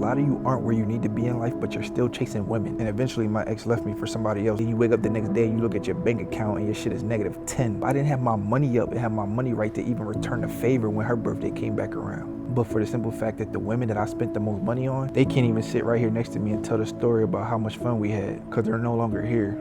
lot of you aren't where you need to be in life, but you're still chasing women. And eventually my ex left me for somebody else. And you wake up the next day and you look at your bank account and your shit is -10. I didn't have my money up and have my money right to even return the favor when her birthday came back around. But for the simple fact that the women that I spent the most money on, they can't even sit right here next to me and tell the story about how much fun we had because they're no longer here.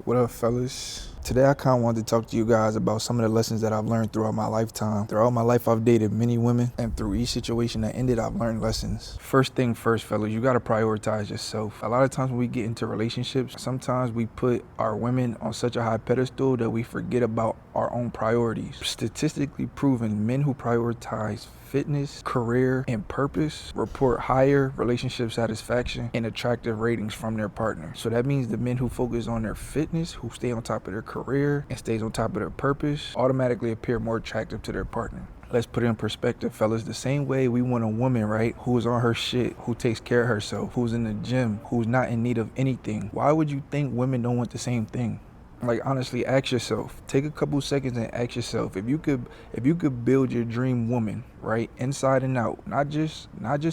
What up, fellas? Today I kind of wanted to talk to you guys about some of the lessons that I've learned throughout my lifetime. Throughout my life, I've dated many women, and through each situation that ended, I've learned lessons. First thing first, fellas, you got to prioritize yourself. A lot of times when we get into relationships, sometimes we put our women on such a high pedestal that we forget about our own priorities. Statistically proven, men who prioritize fitness, career, and purpose report higher relationship satisfaction and attractive ratings from their partner. So that means the men who focus on their fitness, who stay on top of their career and stays on top of their purpose, automatically appear more attractive to their partner. Let's put it in perspective, fellas. The same way we want a woman, right, who is on her shit, who takes care of herself, who's in the gym, who's not in need of anything. Why would you think women don't want the same thing? Like, honestly, ask yourself. Take a couple seconds and ask yourself, if you could build your dream woman, right, inside and out, not just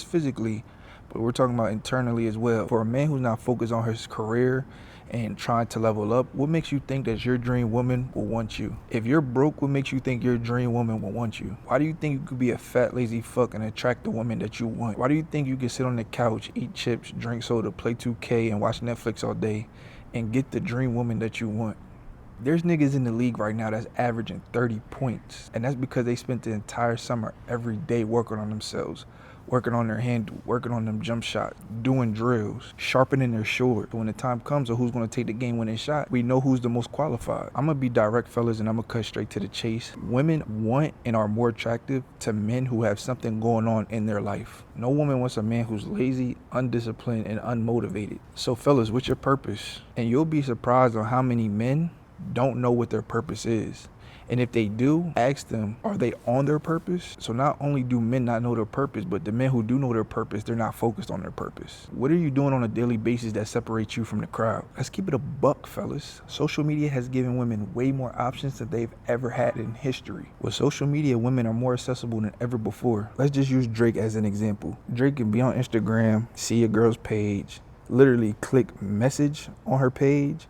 physically, but we're talking about internally as well. For a man who's not focused on his career and trying to level up, what makes you think that your dream woman will want you? If you're broke, what makes you think your dream woman will want you? Why do you think you could be a fat, lazy fuck and attract the woman that you want? Why do you think you can sit on the couch, eat chips, drink soda, play 2K, and watch Netflix all day and get the dream woman that you want? There's niggas in the league right now that's averaging 30 points. And that's because they spent the entire summer every day working on themselves, working on their handle, working on them jump shots, doing drills, sharpening their sword. When the time comes of who's going to take the game-winning shot, we know who's the most qualified. I'm going to be direct, fellas, and I'm going to cut straight to the chase. Women want and are more attractive to men who have something going on in their life. No woman wants a man who's lazy, undisciplined, and unmotivated. So, fellas, what's your purpose? And you'll be surprised on how many men don't know what their purpose is. And if they do, ask them, are they on their purpose? So not only do men not know their purpose, but the men who do know their purpose, they're not focused on their purpose. What are you doing on a daily basis that separates you from the crowd? Let's keep it a buck, fellas. Social media has given women way more options than they've ever had in history. With social media, women are more accessible than ever before. Let's just use Drake as an example. Drake can be on Instagram, see a girl's page, literally click message on her page,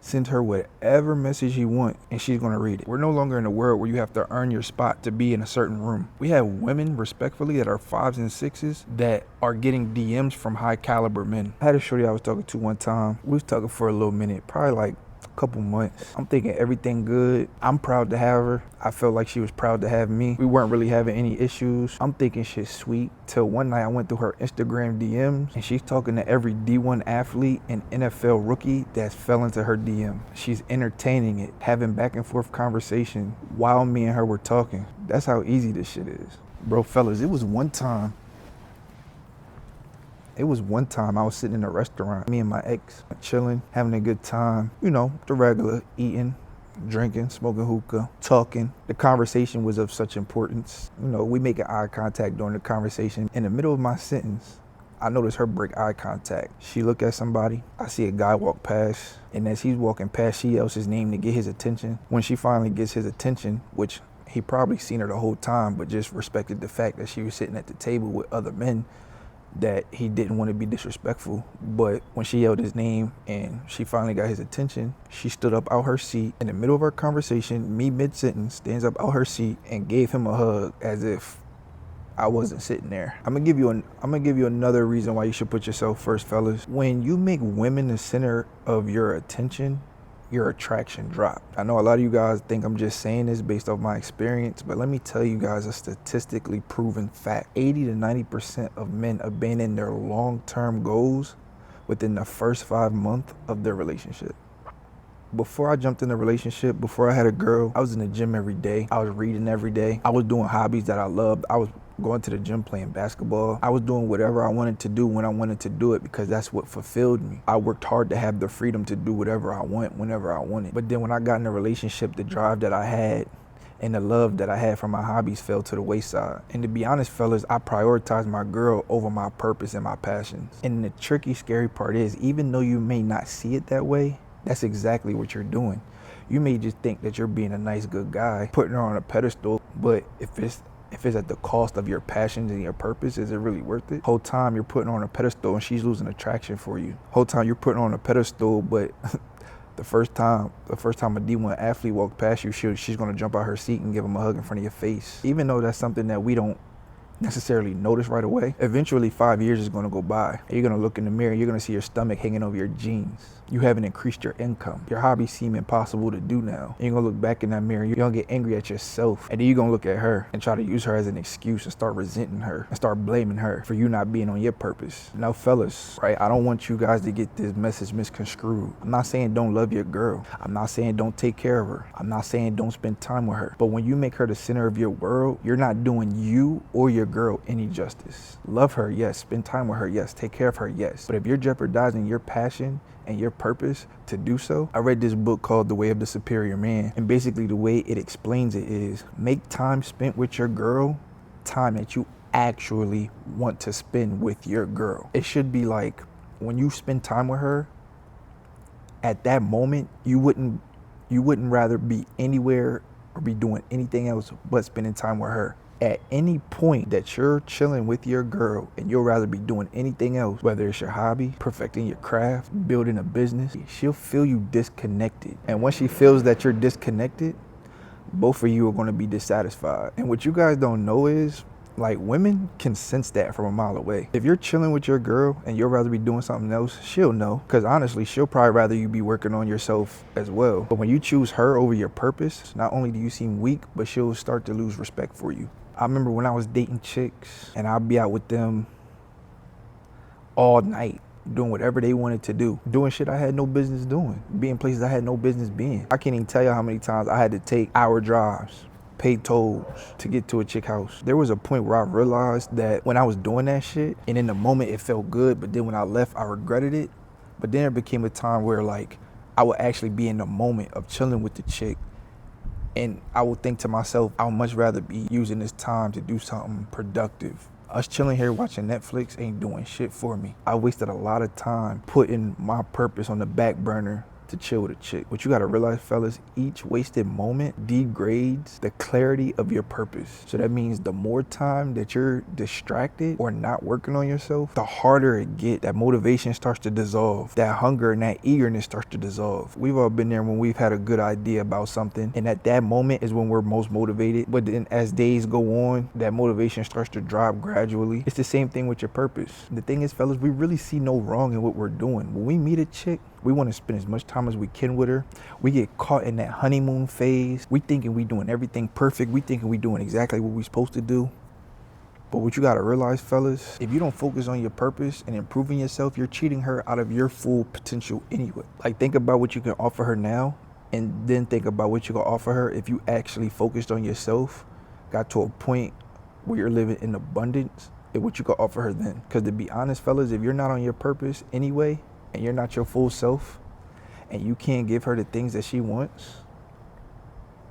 send her whatever message you want, and she's going to read it. We're no longer in a world where you have to earn your spot to be in a certain room. We have women, respectfully, that are 5s and 6s that are getting DMs from high caliber men. I had a shorty I was talking to one time. We was talking for a little minute, probably like a couple months. I'm thinking everything good. I'm proud to have her. I felt like she was proud to have me. We weren't really having any issues. I'm thinking shit sweet. Till one night I went through her Instagram DMs and she's talking to every D1 athlete and NFL rookie that fell into her DM. She's entertaining it, having back and forth conversation while me and her were talking. That's how easy this shit is. Bro, fellas, it was one time I was sitting in a restaurant, me and my ex, chilling, having a good time, you know, the regular, eating, drinking, smoking hookah, talking. The conversation was of such importance. You know, we making eye contact during the conversation. In the middle of my sentence, I noticed her break eye contact. She looked at somebody. I see a guy walk past, and as he's walking past, she yells his name to get his attention. When she finally gets his attention, which he probably seen her the whole time, but just respected the fact that she was sitting at the table with other men, that he didn't want to be disrespectful. But when she yelled his name and she finally got his attention, she stood up out her seat in the middle of our conversation, me mid-sentence, stands up out her seat and gave him a hug as if I wasn't sitting there. I'm gonna give you another reason why you should put yourself first, fellas. When you make women the center of your attention, your attraction drop. I know a lot of you guys think I'm just saying this based off my experience, but let me tell you guys a statistically proven fact. 80 to 90% of men abandon their long-term goals within the first 5 months of their relationship. Before I jumped in a relationship, before I had a girl, I was in the gym every day. I was reading every day. I was doing hobbies that I loved. I was going to the gym, playing basketball. I was doing whatever I wanted to do when I wanted to do it because that's what fulfilled me. I worked hard to have the freedom to do whatever I want, whenever I wanted. But then when I got in a relationship, the drive that I had and the love that I had for my hobbies fell to the wayside. And to be honest, fellas, I prioritized my girl over my purpose and my passions. And the tricky, scary part is, even though you may not see it that way, that's exactly what you're doing. You may just think that you're being a nice, good guy, putting her on a pedestal, but if If it's at the cost of your passions and your purpose, is it really worth it? Whole time you're putting her on a pedestal and she's losing attraction for you. Whole time you're putting her on a pedestal, but the first time a D1 athlete walked past you, she's gonna jump out her seat and give him a hug in front of your face. Even though that's something that we don't necessarily notice right away, eventually 5 years is gonna go by. You're gonna look in the mirror, you're gonna see your stomach hanging over your jeans. You haven't increased your income. Your hobbies seem impossible to do now. And you're gonna look back in that mirror, you're gonna get angry at yourself. And then you're gonna look at her and try to use her as an excuse and start resenting her and start blaming her for you not being on your purpose. Now fellas, right, I don't want you guys to get this message misconstrued. I'm not saying don't love your girl. I'm not saying don't take care of her. I'm not saying don't spend time with her. But when you make her the center of your world, you're not doing you or your girl any justice. Love her, yes. Spend time with her, yes. Take care of her, yes. But if you're jeopardizing your passion and your purpose to do so, I read this book called The Way of the Superior Man, and basically the way it explains it is make time spent with your girl time that you actually want to spend with your girl. It should be like when you spend time with her, at that moment you wouldn't rather be anywhere or be doing anything else but spending time with her. At any point that you're chilling with your girl and you'll rather be doing anything else, whether it's your hobby, perfecting your craft, building a business, she'll feel you disconnected. And once she feels that you're disconnected, both of you are going to be dissatisfied. And what you guys don't know is, like, women can sense that from a mile away. If you're chilling with your girl and you'll rather be doing something else, she'll know. Because honestly, she'll probably rather you be working on yourself as well. But when you choose her over your purpose, not only do you seem weak, but she'll start to lose respect for you. I remember when I was dating chicks and I'd be out with them all night, doing whatever they wanted to do, doing shit I had no business doing, being places I had no business being. I can't even tell you how many times I had to take hour drives, pay tolls to get to a chick house. There was a point where I realized that when I was doing that shit, and in the moment it felt good, but then when I left, I regretted it. But then there became a time where, like, I would actually be in the moment of chilling with the chick, and I would think to myself, I would much rather be using this time to do something productive. Us chilling here watching Netflix ain't doing shit for me. I wasted a lot of time putting my purpose on the back burner to chill with a chick. What you gotta realize, fellas, each wasted moment degrades the clarity of your purpose. So that means the more time that you're distracted or not working on yourself, the harder it gets. That motivation starts to dissolve. That hunger and that eagerness starts to dissolve. We've all been there when we've had a good idea about something, and at that moment is when we're most motivated. But then as days go on, that motivation starts to drop gradually. It's the same thing with your purpose. The thing is, fellas, we really see no wrong in what we're doing. When we meet a chick, we want to spend as much time as we can with her. We get caught in that honeymoon phase. We thinking we doing everything perfect. We thinking we doing exactly what we supposed to do. But what you got to realize, fellas, if you don't focus on your purpose and improving yourself, you're cheating her out of your full potential anyway. Like, think about what you can offer her now, and then think about what you can offer her if you actually focused on yourself, got to a point where you're living in abundance, and what you can offer her then. Because to be honest, fellas, if you're not on your purpose anyway, and you're not your full self, and you can't give her the things that she wants,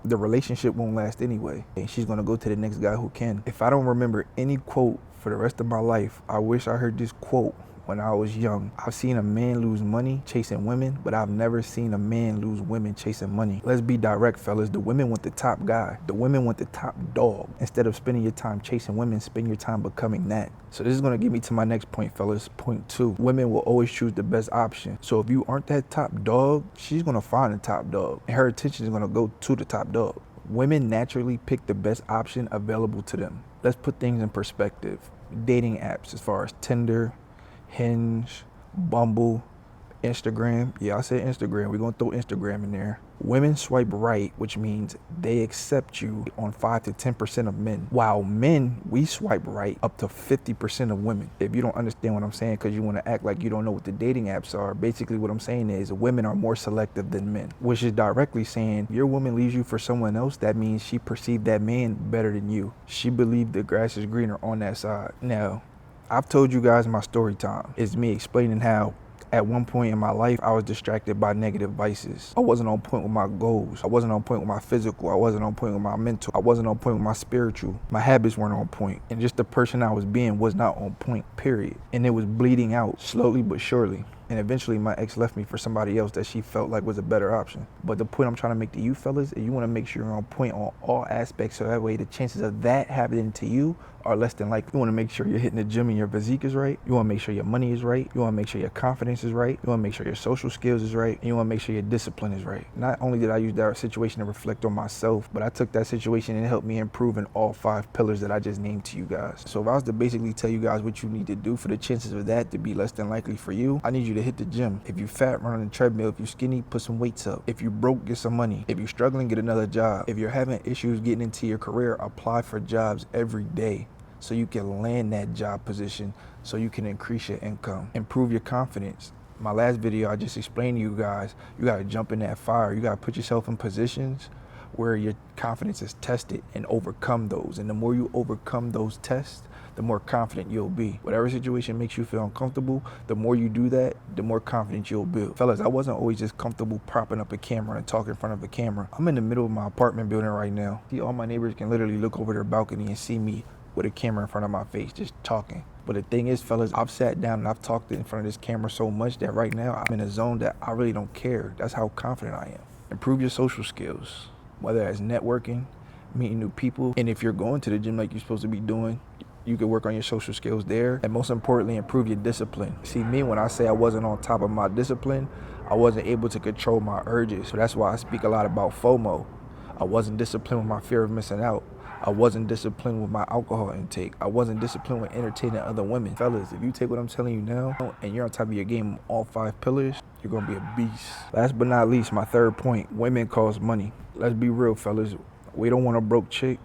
the relationship won't last anyway, and she's gonna go to the next guy who can. If I don't remember any quote for the rest of my life, I wish I heard this quote when I was young. I've seen a man lose money chasing women, but I've never seen a man lose women chasing money. Let's be direct, fellas. The women want the top guy. The women want the top dog. Instead of spending your time chasing women, spend your time becoming that. So this is gonna get me to my next point, fellas. Point 2. Women will always choose the best option. So if you aren't that top dog, she's gonna find the top dog, and her attention is gonna go to the top dog. Women naturally pick the best option available to them. Let's put things in perspective. Dating apps, as far as Tinder, Hinge, Bumble, Instagram. Yeah, I said Instagram. We're going to throw Instagram in there. Women swipe right, which means they accept you on 5 to 10% of men. While men, we swipe right up to 50% of women. If you don't understand what I'm saying because you want to act like you don't know what the dating apps are, basically what I'm saying is women are more selective than men, which is directly saying if your woman leaves you for someone else, that means she perceived that man better than you. She believed the grass is greener on that side. Now, I've told you guys my story time. It's me explaining how at one point in my life, I was distracted by negative vices. I wasn't on point with my goals. I wasn't on point with my physical. I wasn't on point with my mental. I wasn't on point with my spiritual. My habits weren't on point. And just the person I was being was not on point, period. And it was bleeding out slowly but surely. And eventually my ex left me for somebody else that she felt like was a better option. But the point I'm trying to make to you fellas is you want to make sure you're on point on all aspects, so that way the chances of that happening to you are less than likely. You want to make sure you're hitting the gym and your physique is right. You want to make sure your money is right. You want to make sure your confidence is right. You want to make sure your social skills is right. And you want to make sure your discipline is right. Not only did I use that situation to reflect on myself, but I took that situation and it helped me improve in all 5 pillars that I just named to you guys. So if I was to basically tell you guys what you need to do for the chances of that to be less than likely for you, I need you to hit the gym. If you fat, run on the treadmill. If you skinny, put some weights up. If you broke, get some money. If you're struggling, get another job. If you're having issues getting into your career, apply for jobs every day, so you can land that job position, so you can increase your income. Improve your confidence. My last video, I just explained to you guys, you gotta jump in that fire. You gotta put yourself in positions where your confidence is tested and overcome those. And the more you overcome those tests, the more confident you'll be. Whatever situation makes you feel uncomfortable, the more you do that, the more confident you'll build. Fellas, I wasn't always just comfortable propping up a camera and talking in front of a camera. I'm in the middle of my apartment building right now. See, all my neighbors can literally look over their balcony and see me with a camera in front of my face, just talking. But the thing is, fellas, I've sat down and I've talked in front of this camera so much that right now I'm in a zone that I really don't care. That's how confident I am. Improve your social skills, whether it's networking, meeting new people. And if you're going to the gym like you're supposed to be doing, you can work on your social skills there. And most importantly, improve your discipline. See, me, when I say I wasn't on top of my discipline, I wasn't able to control my urges. So that's why I speak a lot about FOMO. I wasn't disciplined with my fear of missing out. I wasn't disciplined with my alcohol intake. I wasn't disciplined with entertaining other women. Fellas, if you take what I'm telling you now and you're on top of your game on all 5 pillars, you're gonna be a beast. Last but not least, my third point, women cost money. Let's be real, fellas. We don't want a broke chick,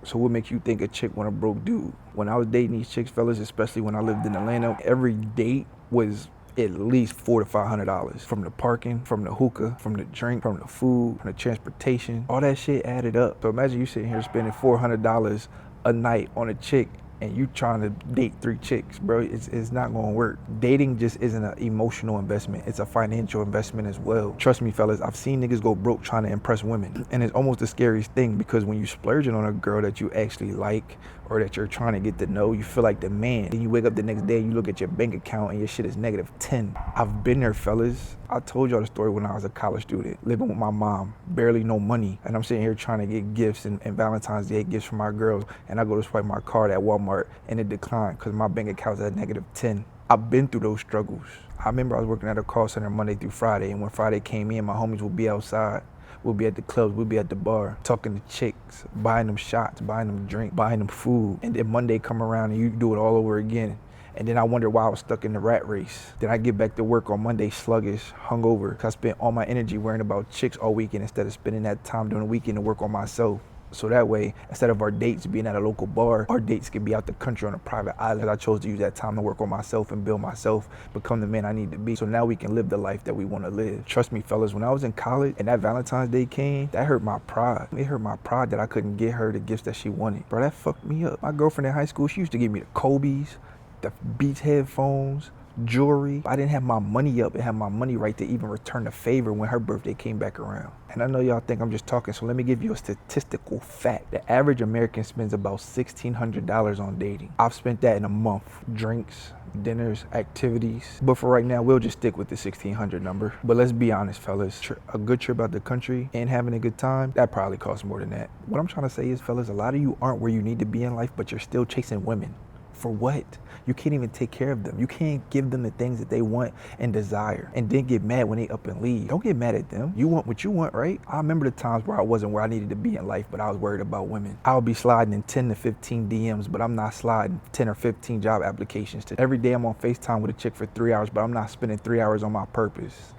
so what makes you think a chick want a broke dude? When I was dating these chicks, fellas, especially when I lived in Atlanta, every date was at least $400 to $500. From the parking, from the hookah, from the drink, from the food, from the transportation. All that shit added up. So imagine you sitting here spending $400 a night on a chick and you trying to date 3 chicks, bro. It's not gonna work. Dating just isn't an emotional investment. It's a financial investment as well. Trust me, fellas, I've seen niggas go broke trying to impress women. And it's almost the scariest thing, because when you splurging on a girl that you actually like or that you're trying to get to know, you feel like the man. Then you wake up the next day and you look at your bank account and your shit is -10. I've been there, fellas. I told y'all the story when I was a college student, living with my mom, barely no money. And I'm sitting here trying to get gifts and Valentine's Day gifts for my girls. And I go to swipe my card at Walmart and it declined because my bank account's at -10. I've been through those struggles. I remember I was working at a call center Monday through Friday, and when Friday came in, my homies would be outside. We'll be at the clubs, we'll be at the bar, talking to chicks, buying them shots, buying them drink, buying them food. And then Monday come around and you do it all over again. And then I wonder why I was stuck in the rat race. Then I get back to work on Monday sluggish, hungover, because I spent all my energy worrying about chicks all weekend instead of spending that time during the weekend to work on myself. So that way, instead of our dates being at a local bar, our dates can be out the country on a private island. I chose to use that time to work on myself and build myself, become the man I need to be. So now we can live the life that we want to live. Trust me, fellas, when I was in college and that Valentine's Day came, that hurt my pride. It hurt my pride that I couldn't get her the gifts that she wanted. Bro, that fucked me up. My girlfriend in high school, she used to give me the Kobe's, the Beats headphones, jewelry. I didn't have my money up and have my money right to even return the favor when her birthday came back around. And I know y'all think I'm just talking, so let me give you a statistical fact. The average American spends about $1,600 on dating. I've spent that in a month. Drinks, dinners, activities. But for right now, we'll just stick with the 1,600 number. But let's be honest, fellas. A good trip out the country and having a good time, that probably costs more than that. What I'm trying to say is, fellas, a lot of you aren't where you need to be in life, but you're still chasing women. For what? You can't even take care of them. You can't give them the things that they want and desire, and then get mad when they up and leave. Don't get mad at them. You want what you want, right? I remember the times where I wasn't where I needed to be in life, but I was worried about women. I would be sliding in 10 to 15 DMs, but I'm not sliding 10 or 15 job applications. Every day I'm on FaceTime with a chick for 3 hours, but I'm not spending 3 hours on my purpose.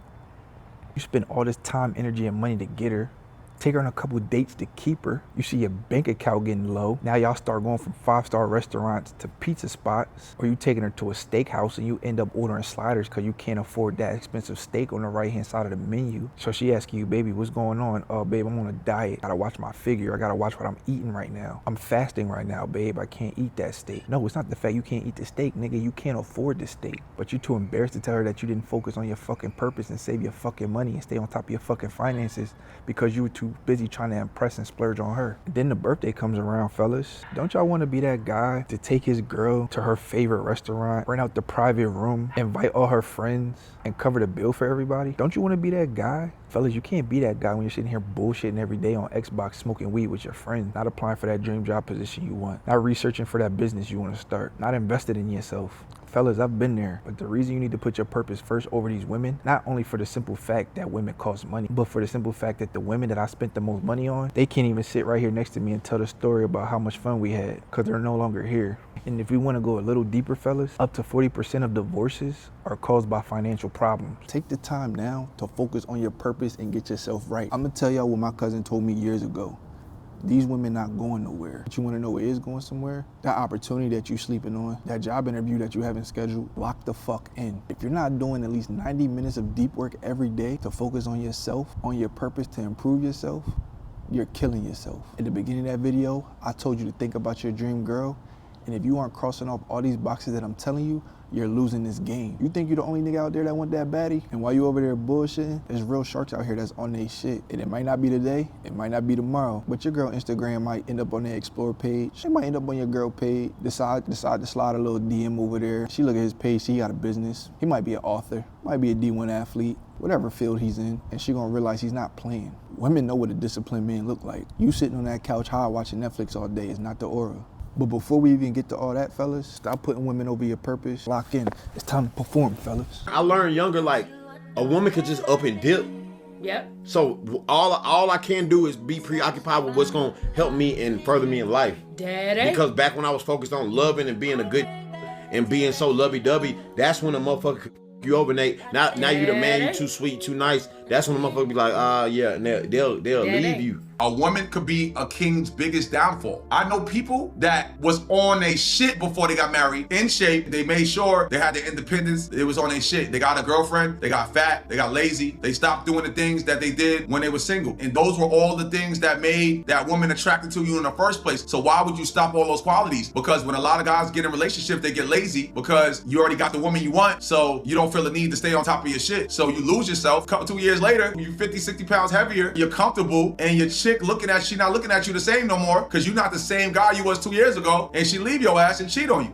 You spend all this time, energy, and money to get her. Take her on a couple of dates to keep her. You see your bank account getting low. Now y'all start going from 5-star restaurants to pizza spots, or you taking her to a steakhouse and you end up ordering sliders because you can't afford that expensive steak on the right-hand side of the menu. So she asking you, baby, what's going on? Oh, babe, I'm on a diet. I gotta watch my figure. I gotta watch what I'm eating right now. I'm fasting right now, babe. I can't eat that steak. No, it's not the fact you can't eat the steak, nigga. You can't afford the steak. But you're too embarrassed to tell her that you didn't focus on your fucking purpose and save your fucking money and stay on top of your fucking finances because you were too too busy trying to impress and splurge on her. And then the birthday comes around, fellas. Don't y'all want to be that guy to take his girl to her favorite restaurant, rent out the private room, invite all her friends, and cover the bill for everybody? Don't you want to be that guy? Fellas, you can't be that guy when you're sitting here bullshitting every day on Xbox smoking weed with your friends, not applying for that dream job position you want, not researching for that business you want to start, not invested in yourself. Fellas, I've been there, but the reason you need to put your purpose first over these women, not only for the simple fact that women cost money, but for the simple fact that the women that I spent the most money on, they can't even sit right here next to me and tell the story about how much fun we had, because they're no longer here. And if we want to go a little deeper, fellas, up to 40% of divorces are caused by financial problems. Take the time now to focus on your purpose and get yourself right. I'm gonna tell y'all what my cousin told me years ago. These women not going nowhere. But you wanna know what is going somewhere? That opportunity that you sleeping on, that job interview that you haven't scheduled, lock the fuck in. If you're not doing at least 90 minutes of deep work every day to focus on yourself, on your purpose to improve yourself, you're killing yourself. At the beginning of that video, I told you to think about your dream girl, and if you aren't crossing off all these boxes that I'm telling you, you're losing this game. You think you're the only nigga out there that want that baddie? And while you over there bullshitting, there's real sharks out here that's on their shit. And it might not be today, it might not be tomorrow, but your girl Instagram might end up on their explore page. She might end up on your girl page, decide to slide a little DM over there. She look at his page, she got a business. He might be an author, might be a D1 athlete, whatever field he's in, and she gonna realize he's not playing. Women know what a disciplined man look like. You sitting on that couch high watching Netflix all day is not the aura. But before we even get to all that, fellas, stop putting women over your purpose. Lock in. It's time to perform, fellas. I learned younger, like, a woman could just up and dip. Yep. So all I can do is be preoccupied with what's gonna help me and further me in life. Daddy. Because back when I was focused on loving and being a good and being so lovey-dovey, that's when a motherfucker could you over, Nate. Now you the man, you too sweet, too nice. That's when a motherfucker be like, yeah, and they'll leave you. A woman could be a king's biggest downfall. I know people that was on their shit before they got married, in shape. They made sure they had their independence. It was on their shit. They got a girlfriend, they got fat, they got lazy. They stopped doing the things that they did when they were single. And those were all the things that made that woman attracted to you in the first place. So why would you stop all those qualities? Because when a lot of guys get in relationships, they get lazy because you already got the woman you want. So you don't feel the need to stay on top of your shit. So you lose yourself. 2 years later, you're 50, 60 pounds heavier, you're comfortable, and your chick she not looking at you the same no more because you're not the same guy you was 2 years ago, and she leave your ass and cheat on you.